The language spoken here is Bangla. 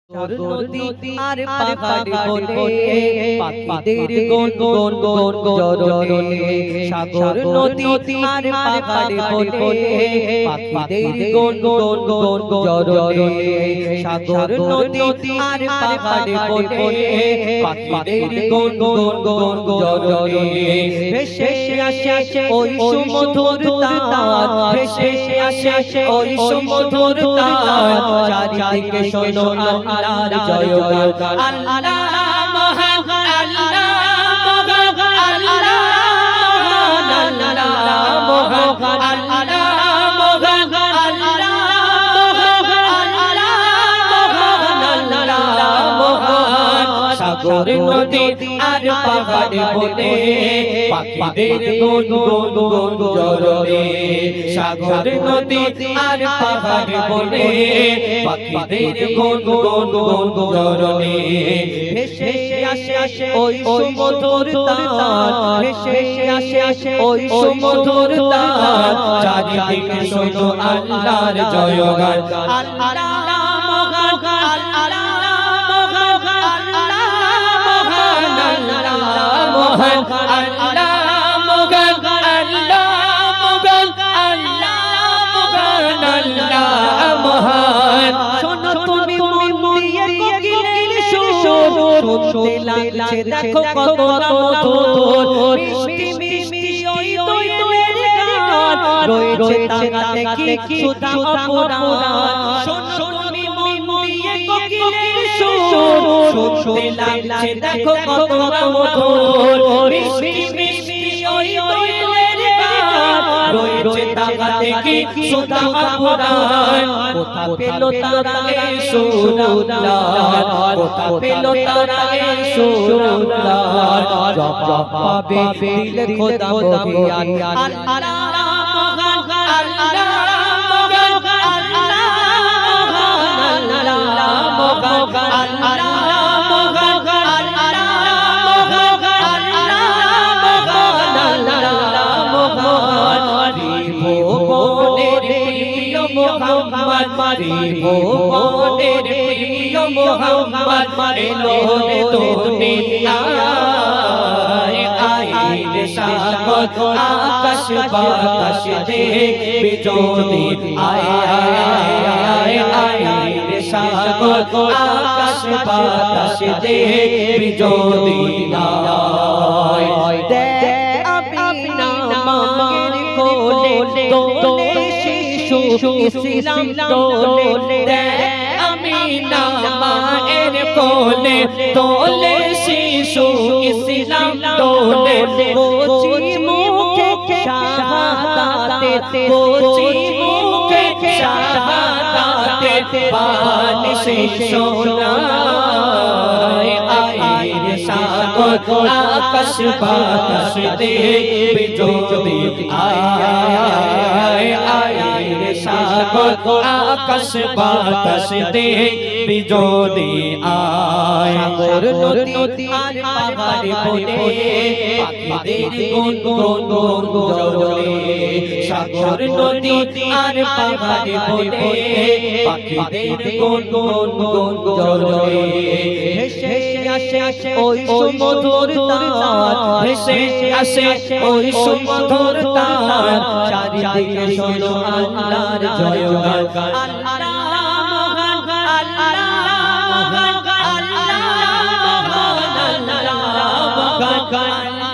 সাগর নদী আর পাহাড় বনে পাখিদের গুন গুন গুন জরনে সাগর নদী আর পাহাড় বনে পাখিদের গুন গুন গুন জরনে সাগর নদী আর পাহাড় বনে পাখিদের গুন গুন গুন জরনে ভেসে আসে ওই সুমধুর তার ভেসে আসে ওই সুমধুর তার চারিদিকে শোনো আল্লাহর জয়গান আল্লাহ মহান আল্লাহ মহান আল্লাহ মহান আল্লাহ মহান আল্লাহ মহান সাগর নদী আর পাহাড় বনে পাখিদের গুন গুন গুন জরনে সাগর নদী আর পাহাড় বনে পাখিদের গুন গুন গুন জরনে ভেসে আসে ওই সুমধুর তার ভেসে আসে ওই সুমধুর তার চারিদিকে শোনো আল্লাহর জয়গান আল্লাহ মহান আল্লাহ মহান আল্লাহ মহান আল্লাহ মহান শোনো তুমি মন দিয়ে কোকিলের সুর শুনতে লাগছে দেখো কত মধুর মিষ্টি মিষ্টি ওই দোয়েলের গান রয়েছে তাতে কি সুধা অপরাণ শোনো তুমি মন দিয়ে কোকিলের সুর শুনতে লাগছে দেখো কত মধুর মিষ্টি মিষ্টি ওই দোয়েলের গান রয়েছে তাতে কি সুধা অপরাণ কোথা পেল তারা এই সুরউল্লাহ কোথা পেল তারা এই সুরউল্লাহ জবাব পাবে দিলে খোদা বহিয়ান আল্লাহ মহান আল্লাহ মহান আল্লাহ মহান ভুবনের প্রিয় মোহাম্মদ এলো রে দুনিয়ায় আইলে সাগর আকাশ বাতাস দেখবি যদি আইলে সাগর আকাশ বাতাস দেখবি যদি দেখ আমিনা মায়ের কোলে দোলে ইসলাম দোলে দেখ আমিনা মায়ের কোলে দোলে শিশু ইসলাম দোলে কোচি মুখে শাহাদাতে কোচি মুখে শাহাদাতে বাণী শোনায় আইরে সাগর আকাশ বাতাস দেখবি যদি আইরে সাগর আকাশ বাতাস দেখবি যদি সাগর নদী আর পাহাড় বনে পাখিদের গুন গুন গুন জরনে সাগর নদী আর পাহাড় বনে পাখিদের গুন গুন গুন জরনে ভেসে আসে ওই সুমধুর তার ভেসে আসে ওই সুমধুর তার চারিদিকে শোনো আল্লাহর জয়গান আল্লাহ মহান আল্লাহ মহান আল্লাহ মহান